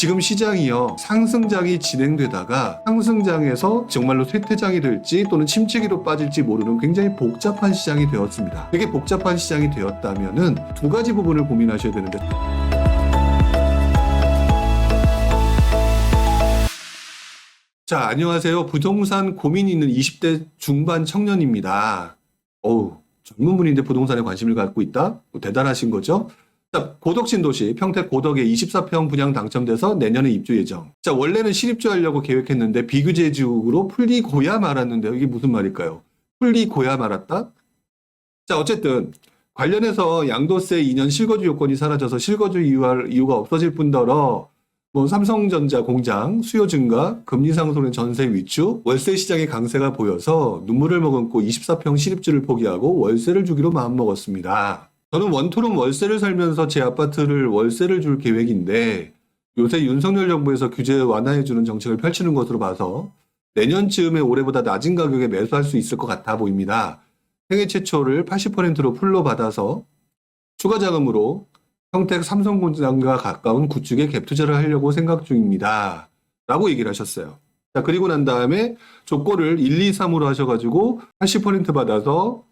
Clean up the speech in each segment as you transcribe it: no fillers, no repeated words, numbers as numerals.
지금 시장이요, 상승장이 진행되다가 상승장에서 정말로 쇠퇴장이 될지 또는 침체기로 빠질지 모르는 굉장히 복잡한 시장이 되었습니다. 되게 복잡한 시장이 되었다면은 두 가지 부분을 고민하셔야 되는데, 자, 안녕하세요. 부동산 고민이 있는 20대 중반 청년입니다. 어우, 젊은 분인데 부동산에 관심을 갖고 있다? 대단하신 거죠? 자, 고덕 신도시 평택 고덕에 24평 분양 당첨돼서 내년에 입주 예정. 자, 원래는 실입주하려고 계획했는데 비규제 지역으로 풀리고야 말았는데요. 이게 무슨 말일까요? 풀리고야 말았다? 자, 어쨌든 관련해서 양도세 2년 실거주 요건이 사라져서 실거주 이유가 없어질 뿐더러 삼성전자 공장 수요 증가, 금리 상승의 전세 위축, 월세 시장의 강세가 보여서 눈물을 머금고 24평 실입주를 포기하고 월세를 주기로 마음먹었습니다. 저는 원투룸 월세를 살면서 제 아파트를 월세를 줄 계획인데 요새 윤석열 정부에서 규제 완화해주는 정책을 펼치는 것으로 봐서 내년쯤에 올해보다 낮은 가격에 매수할 수 있을 것 같아 보입니다. 생애 최초를 80%로 풀로 받아서 추가 자금으로 평택 삼성공장과 가까운 구축에 갭 투자를 하려고 생각 중입니다. 라고 얘기를 하셨어요. 자, 그리고 난 다음에 조건을 1, 2, 3으로 하셔가지고 80% 받아서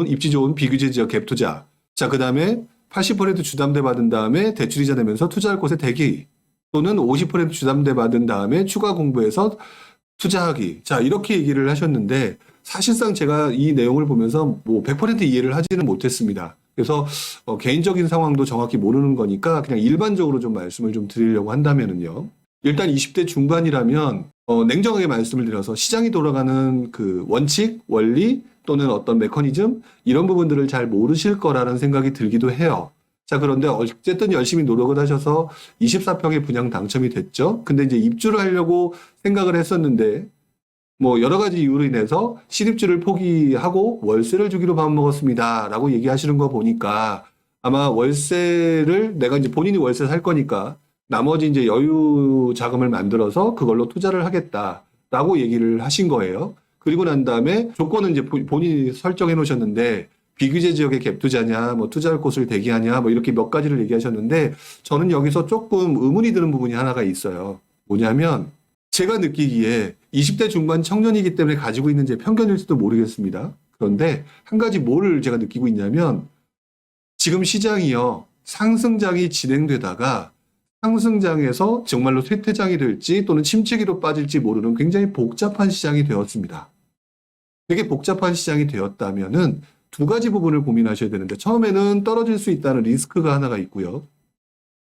입지 좋은 비규제 지역 갭 투자. 자, 그 다음에 80% 주담대 받은 다음에 대출이자 내면서 투자할 곳에 대기. 또는 50% 주담대 받은 다음에 추가 공부해서 투자하기. 자, 이렇게 얘기를 하셨는데 사실상 제가 이 내용을 보면서 100% 이해를 하지는 못했습니다. 그래서 개인적인 상황도 정확히 모르는 거니까 그냥 일반적으로 좀 말씀을 좀 드리려고 한다면은요. 일단 20대 중반이라면 냉정하게 말씀을 드려서 시장이 돌아가는 그 원칙, 원리 또는 어떤 메커니즘 이런 부분들을 잘 모르실 거라는 생각이 들기도 해요. 자, 그런데 어쨌든 열심히 노력을 하셔서 24평의 분양 당첨이 됐죠. 근데 이제 입주를 하려고 생각을 했었는데 여러 가지 이유로 인해서 실입주를 포기하고 월세를 주기로 마음먹었습니다. 라고 얘기하시는 거 보니까 아마 월세를 내가 이제 본인이 월세 살 거니까 나머지 이제 여유 자금을 만들어서 그걸로 투자를 하겠다라고 얘기를 하신 거예요. 그리고 난 다음에 조건은 이제 본인이 설정해 놓으셨는데 비규제 지역에 갭 투자냐, 투자할 곳을 대기하냐, 이렇게 몇 가지를 얘기하셨는데 저는 여기서 조금 의문이 드는 부분이 하나가 있어요. 뭐냐면 제가 느끼기에 20대 중반 청년이기 때문에 가지고 있는 제 편견일지도 모르겠습니다. 그런데 한 가지 뭐를 제가 느끼고 있냐면 지금 시장이요, 상승장이 진행되다가 상승장에서 정말로 쇠퇴장이 될지 또는 침체기로 빠질지 모르는 굉장히 복잡한 시장이 되었습니다. 되게 복잡한 시장이 되었다면은 두 가지 부분을 고민하셔야 되는데 처음에는 떨어질 수 있다는 리스크가 하나가 있고요.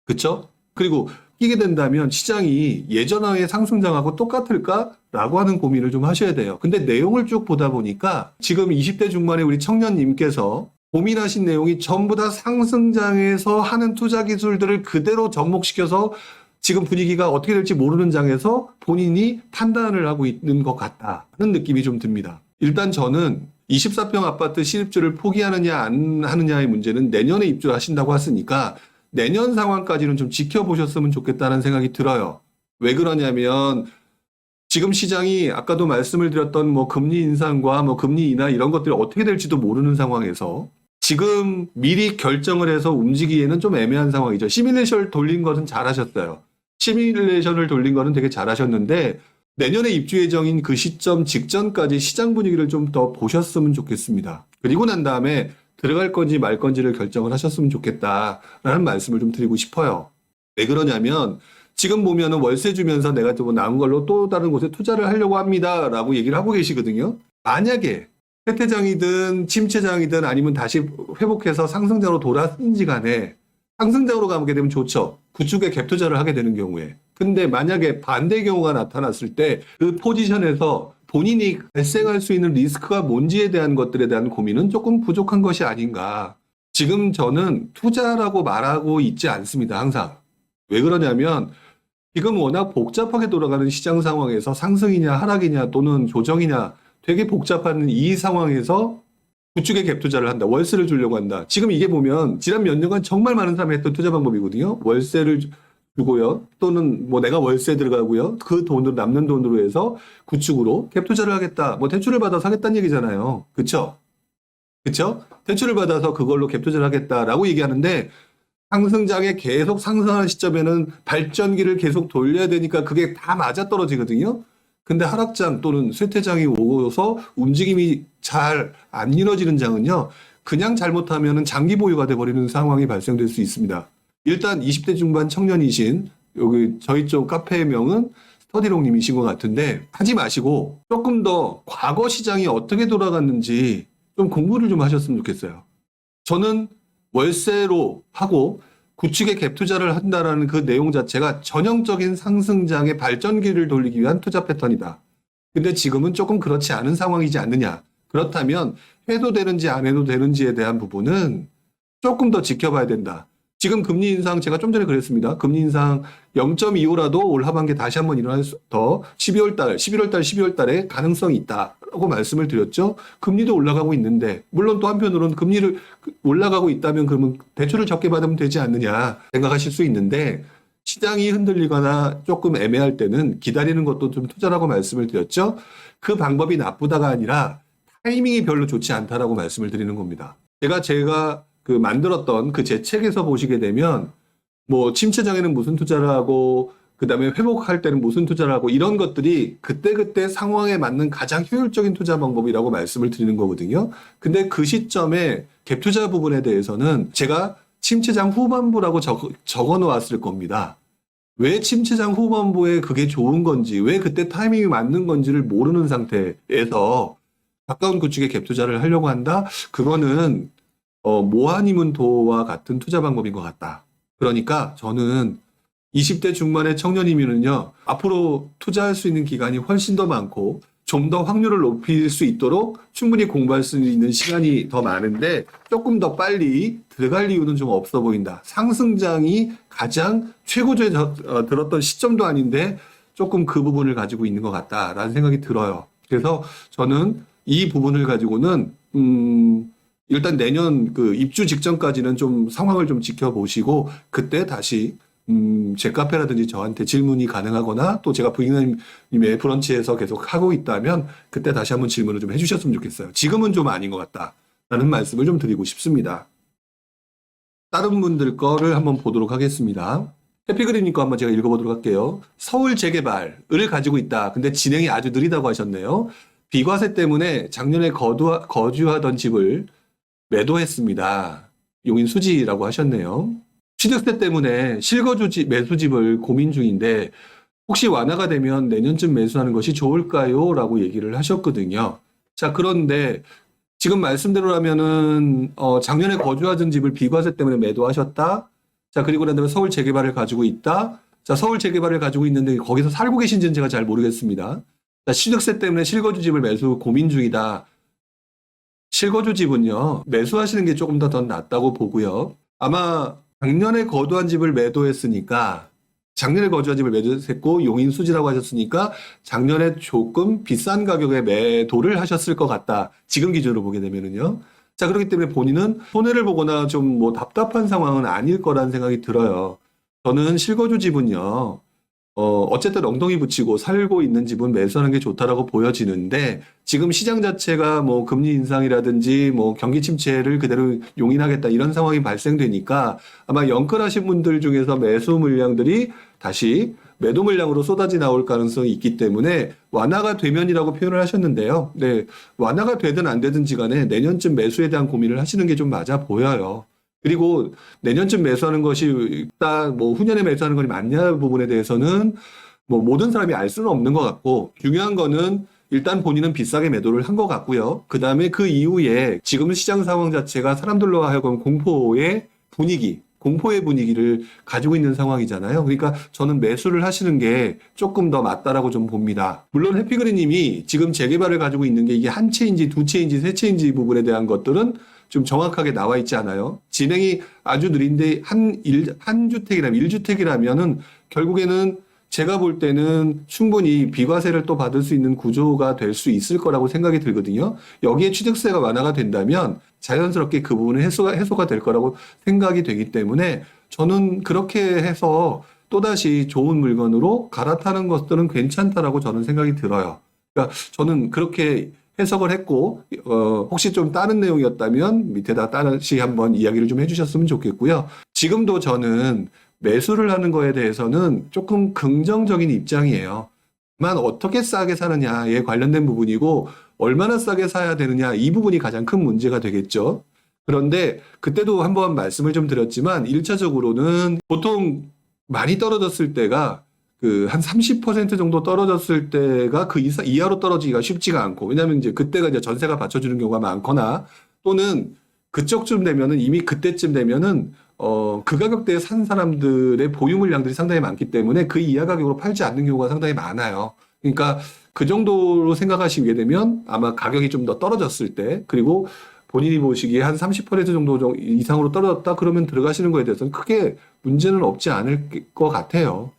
그쵸? 그리고 끼게 된다면 시장이 예전의 상승장하고 똑같을까라고 하는 고민을 좀 하셔야 돼요. 근데 내용을 쭉 보다 보니까 지금 20대 중반의 우리 청년님께서 고민하신 내용이 전부 다 상승장에서 하는 투자 기술들을 그대로 접목시켜서 지금 분위기가 어떻게 될지 모르는 장에서 본인이 판단을 하고 있는 것 같다는 느낌이 좀 듭니다. 일단 저는 24평 아파트 실입주를 포기하느냐 안 하느냐의 문제는 내년에 입주를 하신다고 했으니까 내년 상황까지는 좀 지켜보셨으면 좋겠다는 생각이 들어요. 왜 그러냐면 지금 시장이 아까도 말씀을 드렸던 금리 인상과 금리 인하 이런 것들이 어떻게 될지도 모르는 상황에서 지금 미리 결정을 해서 움직이기에는 좀 애매한 상황이죠. 시뮬레이션을 돌린 것은 잘하셨어요. 시뮬레이션을 돌린 것은 되게 잘하셨는데 내년에 입주 예정인 그 시점 직전까지 시장 분위기를 좀 더 보셨으면 좋겠습니다. 그리고 난 다음에 들어갈 건지 말 건지를 결정을 하셨으면 좋겠다라는 말씀을 좀 드리고 싶어요. 왜 그러냐면 지금 보면은 월세 주면서 내가 또 나은 걸로 또 다른 곳에 투자를 하려고 합니다라고 얘기를 하고 계시거든요. 만약에 쇠퇴장이든 침체장이든 아니면 다시 회복해서 상승장으로 돌아서는지 간에 상승장으로 가게 되면 좋죠. 구축에 갭 투자를 하게 되는 경우에. 근데 만약에 반대의 경우가 나타났을 때 그 포지션에서 본인이 발생할 수 있는 리스크가 뭔지에 대한 것들에 대한 고민은 조금 부족한 것이 아닌가. 지금 저는 투자라고 말하고 있지 않습니다. 항상. 왜 그러냐면 지금 워낙 복잡하게 돌아가는 시장 상황에서 상승이냐 하락이냐 또는 조정이냐 되게 복잡한 이 상황에서 구축에 갭 투자를 한다. 월세를 주려고 한다. 지금 이게 보면 지난 몇 년간 정말 많은 사람이 했던 투자 방법이거든요. 월세를 주고요. 또는 내가 월세 들어가고요. 그 돈으로 남는 돈으로 해서 구축으로 갭 투자를 하겠다. 대출을 받아서 하겠다는 얘기잖아요. 그쵸? 대출을 받아서 그걸로 갭 투자를 하겠다라고 얘기하는데 상승장에 계속 상승하는 시점에는 발전기를 계속 돌려야 되니까 그게 다 맞아떨어지거든요. 근데 하락장 또는 쇠퇴장이 오고서 움직임이 잘 안 이루어지는 장은요, 그냥 잘못하면 장기 보유가 돼버리는 상황이 발생될 수 있습니다. 일단 20대 중반 청년이신 여기 저희 쪽 카페의 명은 스터디롱님이신 것 같은데, 하지 마시고 조금 더 과거 시장이 어떻게 돌아갔는지 좀 공부를 좀 하셨으면 좋겠어요. 저는 월세로 하고 구축에 갭 투자를 한다라는 그 내용 자체가 전형적인 상승장의 발전기를 돌리기 위한 투자 패턴이다. 근데 지금은 조금 그렇지 않은 상황이지 않느냐. 그렇다면 해도 되는지 안 해도 되는지에 대한 부분은 조금 더 지켜봐야 된다. 지금 금리 인상 제가 좀 전에 그랬습니다. 금리 인상 0.25라도 올 하반기에 다시 한번 일어날 더 11월 달에 가능성이 있다라고 말씀을 드렸죠. 금리도 올라가고 있는데 물론 또 한편으로는 금리를 올라가고 있다면 그러면 대출을 적게 받으면 되지 않느냐 생각하실 수 있는데 시장이 흔들리거나 조금 애매할 때는 기다리는 것도 좀 투자라고 말씀을 드렸죠. 그 방법이 나쁘다가 아니라 타이밍이 별로 좋지 않다라고 말씀을 드리는 겁니다. 제가 그 만들었던 그 제 책에서 보시게 되면 뭐 침체장에는 무슨 투자를 하고 그다음에 회복할 때는 무슨 투자를 하고 이런 것들이 그때그때 상황에 맞는 가장 효율적인 투자 방법이라고 말씀을 드리는 거거든요. 근데 그 시점에 갭 투자 부분에 대해서는 제가 침체장 후반부라고 적어 놓았을 겁니다. 왜 침체장 후반부에 그게 좋은 건지, 왜 그때 타이밍이 맞는 건지를 모르는 상태에서 가까운 구축에 갭 투자를 하려고 한다? 그거는 모아니문도와 같은 투자 방법인 것 같다. 그러니까 저는 20대 중반의 청년이면은요, 앞으로 투자할 수 있는 기간이 훨씬 더 많고, 좀 더 확률을 높일 수 있도록 충분히 공부할 수 있는 시간이 더 많은데, 조금 더 빨리 들어갈 이유는 좀 없어 보인다. 상승장이 가장 최고조에 들었던 시점도 아닌데, 조금 그 부분을 가지고 있는 것 같다라는 생각이 들어요. 그래서 저는 이 부분을 가지고는, 일단 내년 그 입주 직전까지는 좀 상황을 좀 지켜보시고 그때 다시 제 카페라든지 저한테 질문이 가능하거나 또 제가 부인님의 브런치에서 계속 하고 있다면 그때 다시 한번 질문을 좀 해주셨으면 좋겠어요. 지금은 좀 아닌 것 같다라는 말씀을 좀 드리고 싶습니다. 다른 분들 거를 한번 보도록 하겠습니다. 해피그린님 거 한번 제가 읽어보도록 할게요. 서울 재개발을 가지고 있다. 근데 진행이 아주 느리다고 하셨네요. 비과세 때문에 작년에 거주하던 집을 매도했습니다. 용인 수지라고 하셨네요. 취득세 때문에 실거주 매수집을 고민 중인데 혹시 완화가 되면 내년쯤 매수하는 것이 좋을까요? 라고 얘기를 하셨거든요. 자, 그런데 지금 말씀대로라면은 작년에 거주하던 집을 비과세 때문에 매도하셨다. 자, 그리고 난 다음에 서울 재개발을 가지고 있다. 자, 서울 재개발을 가지고 있는데 거기서 살고 계신지는 제가 잘 모르겠습니다. 자, 취득세 때문에 실거주 집을 매수 고민 중이다. 실거주 집은요, 매수하시는 게 조금 더 낫다고 보고요. 아마 작년에 거주한 집을 매도했으니까, 작년에 거주한 집을 매도했고, 용인 수지라고 하셨으니까, 작년에 조금 비싼 가격에 매도를 하셨을 것 같다. 지금 기준으로 보게 되면은요. 자, 그렇기 때문에 본인은 손해를 보거나 좀 뭐 답답한 상황은 아닐 거라는 생각이 들어요. 저는 실거주 집은요, 어쨌든 엉덩이 붙이고 살고 있는 집은 매수하는 게 좋다라고 보여지는데 지금 시장 자체가 뭐 금리 인상이라든지 뭐 경기 침체를 그대로 용인하겠다 이런 상황이 발생되니까 아마 영끌하신 분들 중에서 매수 물량들이 다시 매도 물량으로 쏟아져 나올 가능성이 있기 때문에 완화가 되면이라고 표현을 하셨는데요. 네, 완화가 되든 안 되든지 간에 내년쯤 매수에 대한 고민을 하시는 게 좀 맞아 보여요. 그리고 내년쯤 매수하는 것이 딱 뭐 후년에 매수하는 것이 맞냐 부분에 대해서는 뭐 모든 사람이 알 수는 없는 것 같고 중요한 거는 일단 본인은 비싸게 매도를 한 것 같고요. 그 다음에 그 이후에 지금 시장 상황 자체가 사람들로 하여금 공포의 분위기를 가지고 있는 상황이잖아요. 그러니까 저는 매수를 하시는 게 조금 더 맞다라고 좀 봅니다. 물론 해피그린님이 지금 재개발을 가지고 있는 게 이게 한 채인지 두 채인지 세 채인지 부분에 대한 것들은 좀 정확하게 나와 있지 않아요. 진행이 아주 느린데 한 주택이라면 1주택이라면은 결국에는 제가 볼 때는 충분히 비과세를 또 받을 수 있는 구조가 될 수 있을 거라고 생각이 들거든요. 여기에 취득세가 완화가 된다면 자연스럽게 그 부분은 해소가 될 거라고 생각이 되기 때문에 저는 그렇게 해서 또다시 좋은 물건으로 갈아타는 것들은 괜찮다라고 저는 생각이 들어요. 그러니까 저는 그렇게 해석을 했고 혹시 좀 다른 내용이었다면 밑에다 다시 한번 이야기를 좀 해주셨으면 좋겠고요. 지금도 저는 매수를 하는 거에 대해서는 조금 긍정적인 입장이에요. 만 어떻게 싸게 사느냐에 관련된 부분이고 얼마나 싸게 사야 되느냐 이 부분이 가장 큰 문제가 되겠죠. 그런데 그때도 한번 말씀을 좀 드렸지만 1차적으로는 보통 많이 떨어졌을 때가 그 한 30% 정도 떨어졌을 때가 그 이하로 떨어지기가 쉽지가 않고 왜냐하면 이제 그때가 이제 전세가 받쳐주는 경우가 많거나 또는 그쪽쯤 되면은 이미 그때쯤 되면은 그 가격대에 산 사람들의 보유 물량들이 상당히 많기 때문에 그 이하 가격으로 팔지 않는 경우가 상당히 많아요. 그러니까 그 정도로 생각하시게 되면 아마 가격이 좀 더 떨어졌을 때 그리고 본인이 보시기에 한 30% 정도 이상으로 떨어졌다 그러면 들어가시는 거에 대해서는 크게 문제는 없지 않을 것 같아요.